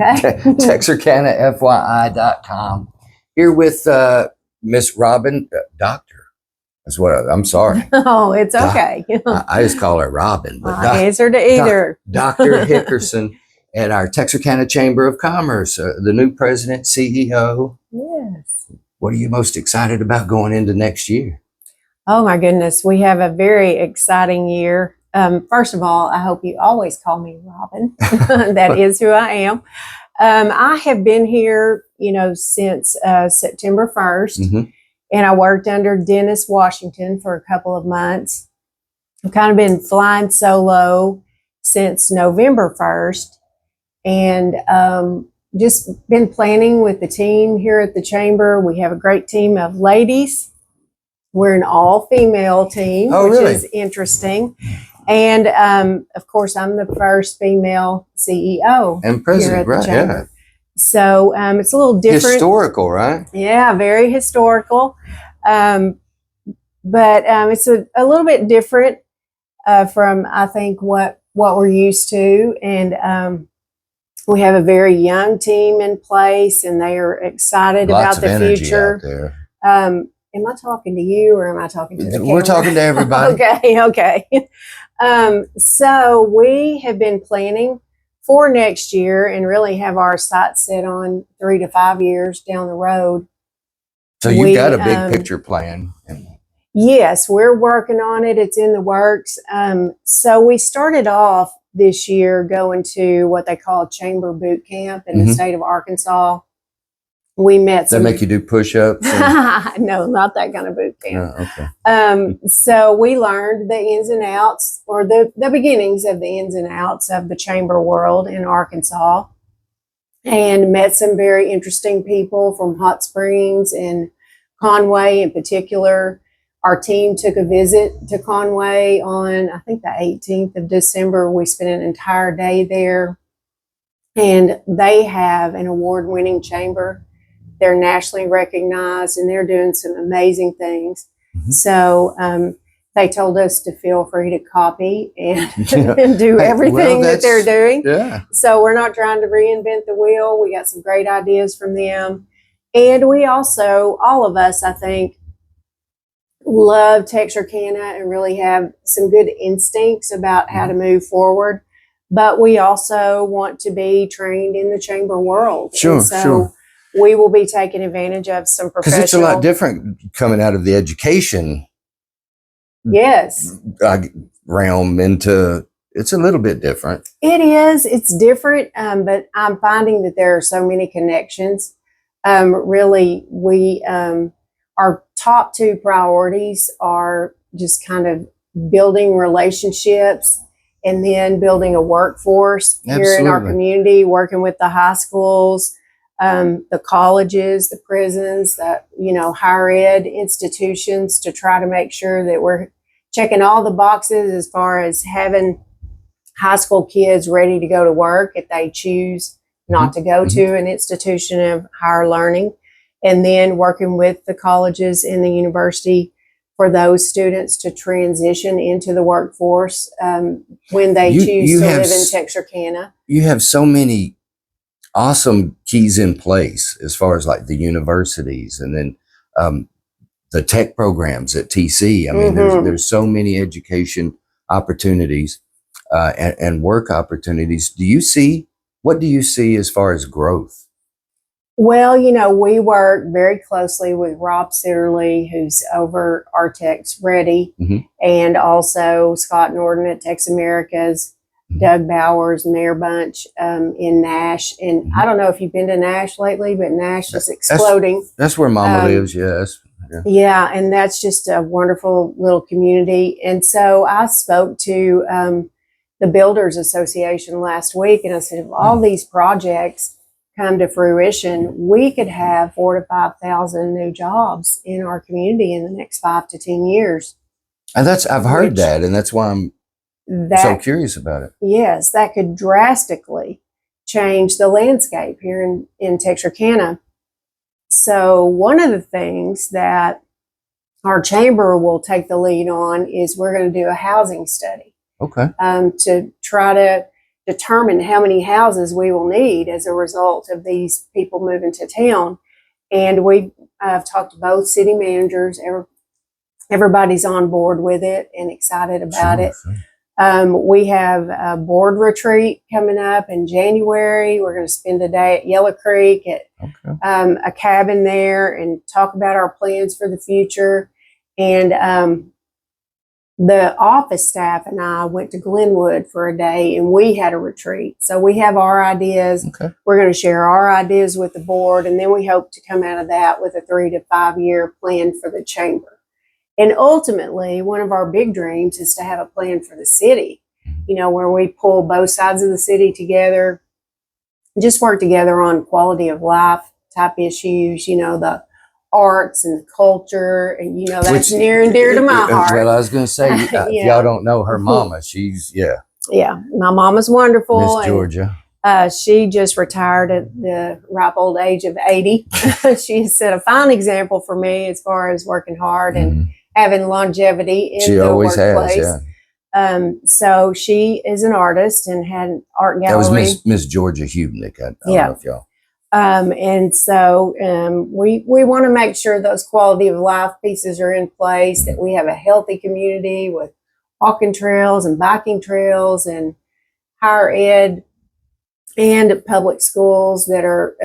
Okay. TexarkanaFYI.com. Here with Miss Robin, Doctor. That's what I'm sorry. Oh, it's okay. I just call her Robin. But answer to either. Dr. Hickerson at our Texarkana Chamber of Commerce, the new president, CEO. Yes. What are you most excited about going into next year? Oh, my goodness. We have a very exciting year. First of all, I hope you always call me Robin. That is who I am. I have been here, since September 1st. Mm-hmm. And I worked under Dennis Washington for a couple of months. I've kind of been flying solo since November 1st. And just been planning with the team here at the Chamber. We have a great team of ladies. We're an all-female team, which is interesting. And, of course, I'm the first female CEO and president, here at the Chamber. Yeah. So it's a little different. Historical, right? Yeah, very historical. But it's a little bit different from, I think, what we're used to. And we have a very young team in place, and they are excited Lots about of the future. out there. Am I talking to you, or am I talking to the camera? We're talking to everybody. Okay. So we have been planning for next year and really have our sights set on 3 to 5 years down the road. So you've got a big picture plan. Yes, we're working on it. It's in the works. So we started off this year going to what they call a chamber boot camp in the state of Arkansas. We met some. They make you do push-ups? No, not that kind of boot camp. Oh, okay. So we learned the ins and outs, or the beginnings of the ins and outs of the chamber world in Arkansas, and met some very interesting people from Hot Springs and Conway in particular. Our team took a visit to Conway on, I think, the 18th of December. We spent an entire day there, and they have an award-winning chamber. They're nationally recognized, and they're doing some amazing things. Mm-hmm. So they told us to feel free to copy and, and do everything that they're doing. Yeah. So we're not trying to reinvent the wheel. We got some great ideas from them. And we also, all of us, I think, love Texarkana and really have some good instincts about how to move forward. But we also want to be trained in the chamber world. Sure. We will be taking advantage of some professional. Because it's a lot different coming out of the education realm into, it's a little bit different. It is. It's different, but I'm finding that there are so many connections. Really, our top 2 priorities are just kind of building relationships and then building a workforce here in our community, working with the high schools, the colleges, the prisons, the higher ed institutions, to try to make sure that we're checking all the boxes as far as having high school kids ready to go to work if they choose not to go to an institution of higher learning, and then working with the colleges and the university for those students to transition into the workforce when they choose to live in Texarkana. You have so many awesome keys in place as far as like the universities, and then the tech programs at TC. I mean, there's so many education opportunities and work opportunities. What do you see as far as growth? Well, we work very closely with Rob Sitterly, who's over Artex Ready, and also Scott Norton at Tex Americas, Doug Bowers, Mayor Bunch in Nash. And I don't know if you've been to Nash lately, but Nash is exploding. That's where Mama lives, yes. Yeah, and that's just a wonderful little community. And so I spoke to the Builders Association last week, and I said, if all these projects come to fruition, we could have 4,000 to 5,000 new jobs in our community in the next 5 to 10 years. And I've heard that, and that's why I'm so curious about it. Yes, that could drastically change the landscape here in Texarkana. So one of the things that our chamber will take the lead on is we're going to do a housing study. Okay. To try to determine how many houses we will need as a result of these people moving to town. And I've talked to both city managers. Everybody's on board with it and excited about it. Sure. We have a board retreat coming up in January. We're going to spend a day at Yellow Creek at a cabin there and talk about our plans for the future. And the office staff and I went to Glenwood for a day, and we had a retreat. So we have our ideas. Okay. We're going to share our ideas with the board, and then we hope to come out of that with a 3 to 5 year plan for the chamber. And ultimately, one of our big dreams is to have a plan for the city, where we pull both sides of the city together, just work together on quality of life type issues, the arts and culture, and that's near and dear to my heart. Well, I was going to say, if y'all don't know her mama, she's my mama's wonderful. Miss Georgia. She just retired at the ripe old age of 80. She set a fine example for me as far as working hard and having longevity in the workplace. Has, yeah. So she is an artist and had an art gallery. That was Miss Georgia Hubnick. I don't know if y'all. And so we want to make sure those quality of life pieces are in place, that we have a healthy community with walking trails and biking trails and higher ed and public schools that are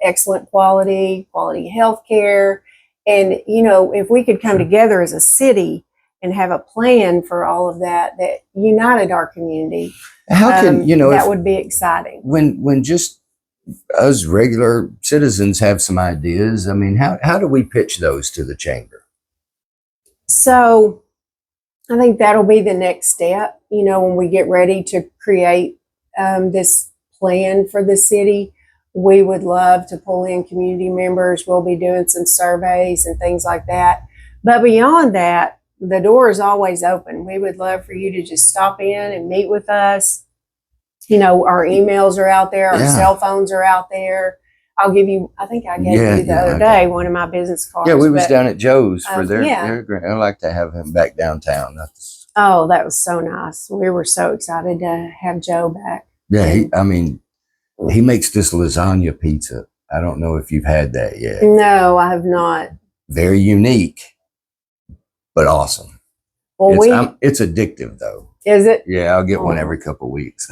excellent quality health care. And, if we could come together as a city and have a plan for all of that united our community, how can, that would be exciting. When just us regular citizens have some ideas, I mean, how do we pitch those to the chamber? So I think that'll be the next step, when we get ready to create this plan for the city. We would love to pull in community members. We'll be doing some surveys and things like that. But beyond that, the door is always open. We would love for you to just stop in and meet with us. Our emails are out there. Our cell phones are out there. I'll give you, I think I gave you the other day, one of my business cards. Yeah, we was down at Joe's for their grant. I'd like to have him back downtown. Oh, that was so nice. We were so excited to have Joe back. Yeah, he makes this lasagna pizza. I don't know if you've had that yet. No, I have not. Very unique, but awesome. Well, it's addictive though. Is it? Yeah, I'll get one every couple of weeks.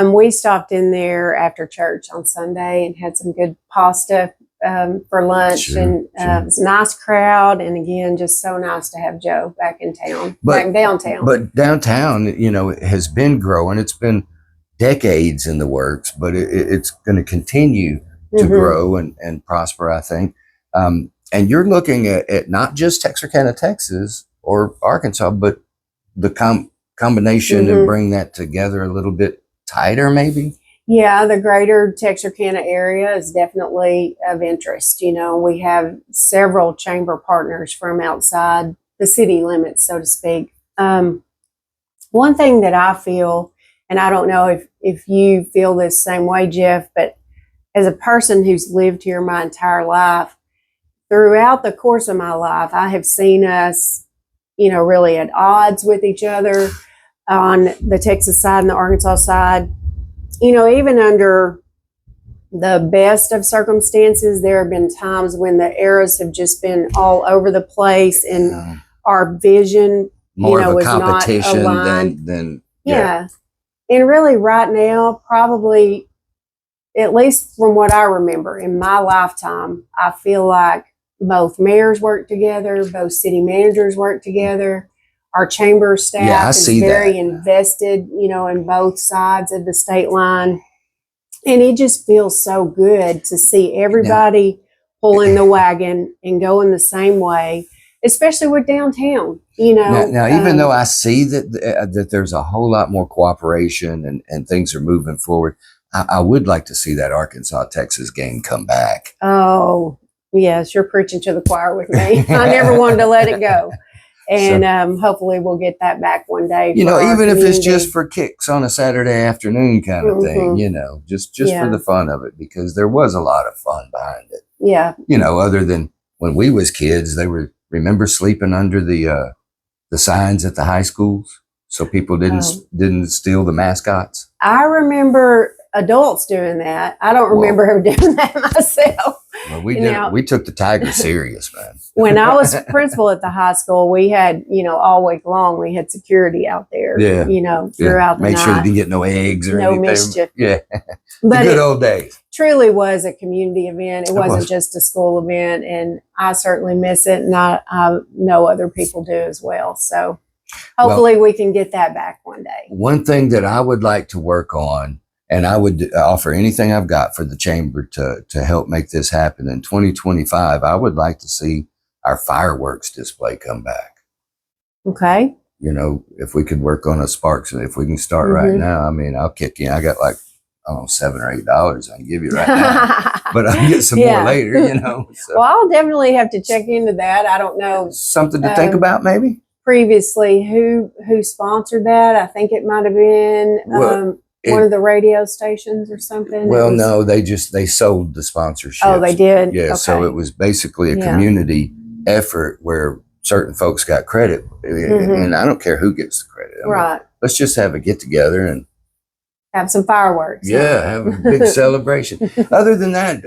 We stopped in there after church on Sunday and had some good pasta for lunch. Sure. It was a nice crowd. And again, just so nice to have Joe back in town, back downtown. But downtown, it has been growing. It's been decades in the works, but it's going to continue to grow and prosper, I think. And you're looking at not just Texarkana, Texas or Arkansas, but the combination and bring that together a little bit tighter, maybe? Yeah, the greater Texarkana area is definitely of interest. We have several chamber partners from outside the city limits, so to speak. One thing that I feel, and I don't know if you feel this same way, Jeff, but as a person who's lived here my entire life, throughout the course of my life, I have seen us, really at odds with each other on the Texas side and the Arkansas side. Even under the best of circumstances, there have been times when the eras have just been all over the place and our vision, more of a was competition not aligned. than And really right now, probably, at least from what I remember in my lifetime, I feel like both mayors work together, both city managers work together. Our chamber staff is very invested, in both sides of the state line. And it just feels so good to see everybody pulling the wagon and going the same way, especially with downtown, Now, even though I see that there's a whole lot more cooperation and things are moving forward, I would like to see that Arkansas-Texas game come back. Oh, yes, you're preaching to the choir with me. I never wanted to let it go. And hopefully we'll get that back one day. Even if it's just for kicks on a Saturday afternoon kind of thing, just for the fun of it, because there was a lot of fun behind it. Yeah. Other than when we was kids, remember sleeping under the signs at the high schools So people didn't steal the mascots. I remember adults doing that. I don't remember ever doing that myself. Well, we did. We took the tiger serious, man. When I was principal at the high school, we had, all week long, we had security out there, throughout the night. Make sure they didn't get no eggs or anything. No mischief. Yeah. But the good old days. Truly was a community event. It wasn't just a school event, and I certainly miss it, and I know other people do as well. So hopefully we can get that back one day. One thing that I would like to work on, and I would offer anything I've got for the chamber to help make this happen in 2025, I would like to see our fireworks display come back. Okay. If we could work on a sparks, and if we can start right now, I mean, I'll kick in. I got like, $7 or $8 I can give you right now, but I'll get some more later, So. Well, I'll definitely have to check into that. I don't know. Something to think about, maybe? Previously, who sponsored that? I think it might have been one of the radio stations or something. Well, no, they sold the sponsorship. Oh, they did? Yeah, okay. So it was basically a community effort where certain folks got credit, and I don't care who gets the credit. Right. Let's just have a get together and have some fireworks. Yeah, have a big celebration. Other than that,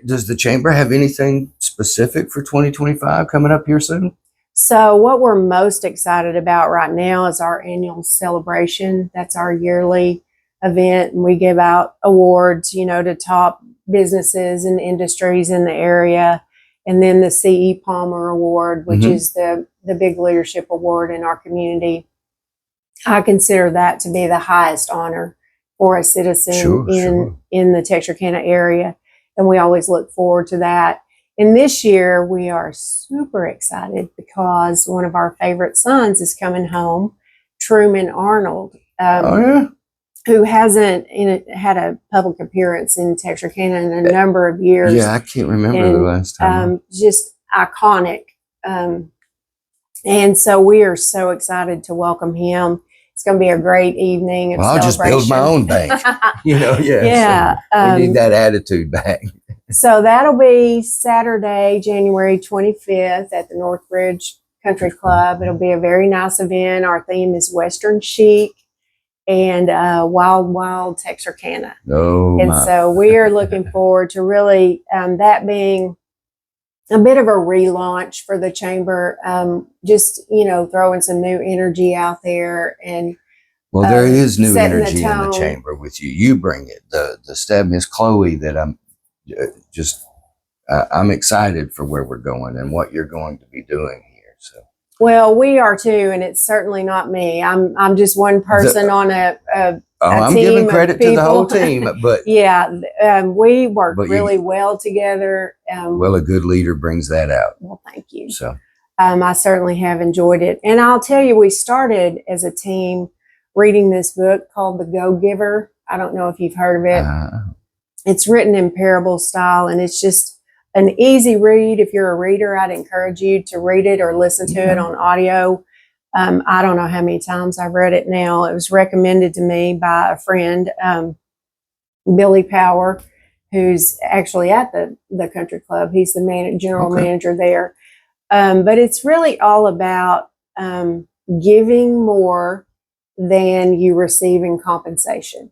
does the chamber have anything specific for 2025 coming up here soon? So what we're most excited about right now is our annual celebration. That's our yearly event, and we give out awards, to top businesses and industries in the area. And then the C.E. Palmer Award, which is the big leadership award in our community. I consider that to be the highest honor for a citizen in the Texarkana area. And we always look forward to that. And this year we are super excited because one of our favorite sons is coming home, Truman Arnold, who hasn't had a public appearance in Texarkana in a number of years. Yeah, I can't remember the last time. Just iconic. And so we are so excited to welcome him. It's going to be a great evening. Well, I'll just build my own bank. Yeah. So we need that attitude back. So that'll be Saturday, January 25th at the Northbridge Country Club. It'll be a very nice event. Our theme is Western Chic and Wild, Wild Texarkana. So we are looking forward to really that being a bit of a relaunch for the chamber, just, throwing some new energy out there. And well, there is new energy in the chamber with you. You bring it. The staff, Miss Chloe, that I'm excited for where we're going and what you're going to be doing here. So. Well, we are too, and it's certainly not me. I'm just one person on a I'm team giving credit to the whole team, but we work really well together. Well, a good leader brings that out. Well, thank you. So, I certainly have enjoyed it, and I'll tell you, we started as a team reading this book called The Go-Giver. I don't know if you've heard of it. It's written in parable style, and it's just an easy read. If you're a reader, I'd encourage you to read it or listen to it on audio. I don't know how many times I've read it now. It was recommended to me by a friend, Billy Power, who's actually at the country club. He's the general manager there. But it's really all about giving more than you receive in compensation.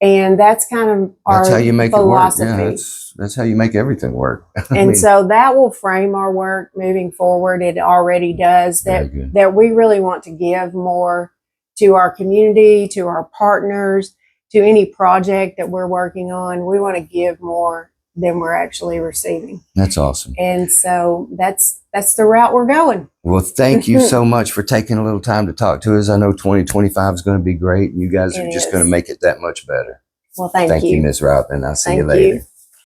And that's kind of our philosophy. Yeah, that's how you make everything work. And so that will frame our work moving forward. It already does. That we really want to give more to our community, to our partners, to any project that we're working on. We want to give more than we're actually receiving. That's awesome. And so that's the route we're going. Well, thank you so much for taking a little time to talk to us. I know 2025 is going to be great, and you guys are just going to make it that much better. Well, thank you. Thank you, Ms. Robin. I'll see you later.